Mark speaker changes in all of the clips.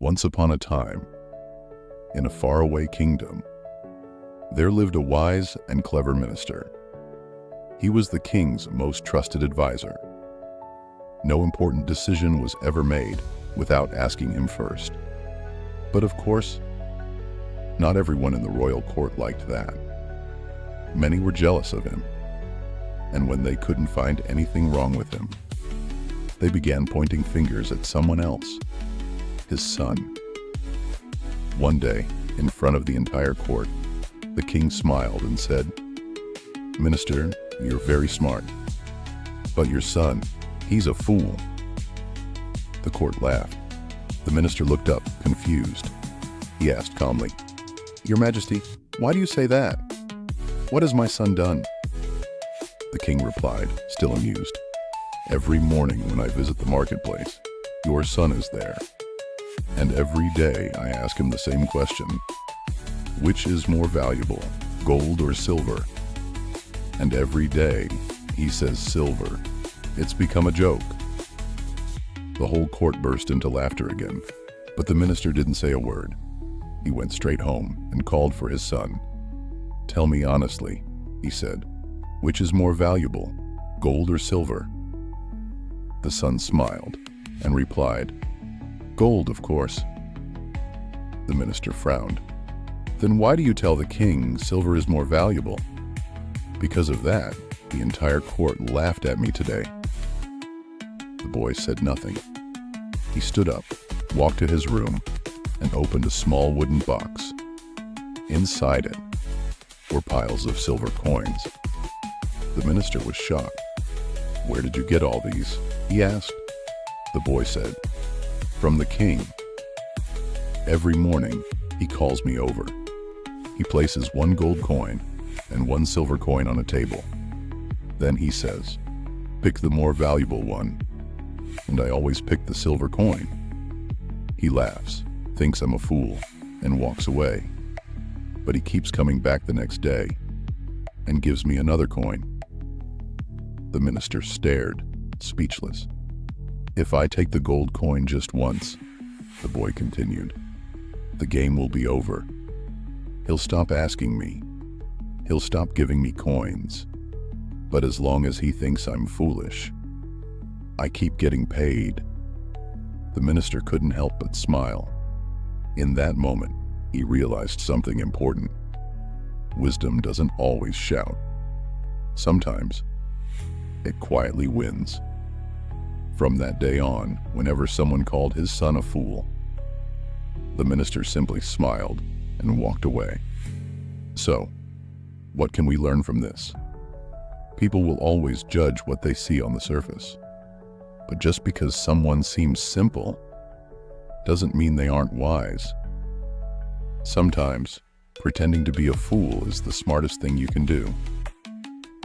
Speaker 1: Once upon a time, in a faraway kingdom, there lived a wise and clever minister. He was the king's most trusted advisor. No important decision was ever made without asking him first. But of course, not everyone in the royal court liked that. Many were jealous of him, and when they couldn't find anything wrong with him, they began pointing fingers at someone else, his son. One day, in front of the entire court, the king smiled and said, "Minister, you're very smart, but your son, he's a fool." The court laughed. The minister looked up, confused. He asked calmly, "Your Majesty, why do you say that? What has my son done?" The king replied, still amused, "Every morning when I visit the marketplace, your son is there. And every day I ask him the same question. Which is more valuable, gold or silver? And every day he says silver. It's become a joke." The whole court burst into laughter again, but the minister didn't say a word. He went straight home and called for his son. "Tell me honestly," he said, "which is more valuable, gold or silver?" The son smiled and replied, "Gold, of course." The minister frowned. "Then why do you tell the king silver is more valuable?" "Because of that, the entire court laughed at me today." The boy said nothing. He stood up, walked to his room, and opened a small wooden box. Inside it were piles of silver coins. The minister was shocked. "Where did you get all these?" he asked. The boy said, "From the king. Every morning, he calls me over. He places one gold coin and one silver coin on a table. Then he says, 'Pick the more valuable one,' and I always pick the silver coin. He laughs, thinks I'm a fool, and walks away. But he keeps coming back the next day and gives me another coin." The minister stared, speechless. "If I take the gold coin just once," the boy continued, "the game will be over. He'll stop asking me. He'll stop giving me coins. But as long as he thinks I'm foolish, I keep getting paid." The minister couldn't help but smile. In that moment, he realized something important. Wisdom doesn't always shout. Sometimes, it quietly wins. From that day on, whenever someone called his son a fool, the minister simply smiled and walked away. So, what can we learn from this? People will always judge what they see on the surface. But just because someone seems simple doesn't mean they aren't wise. Sometimes, pretending to be a fool is the smartest thing you can do.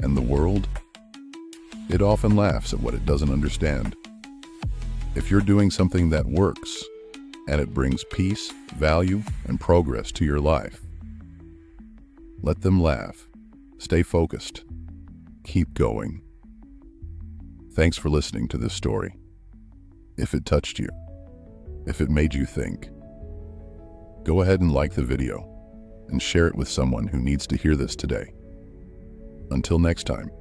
Speaker 1: And the world? It often laughs at what it doesn't understand. If you're doing something that works, and it brings peace, value, and progress to your life, let them laugh. Stay focused. Keep going. Thanks for listening to this story. If it touched you, if it made you think, go ahead and like the video and share it with someone who needs to hear this today. Until next time.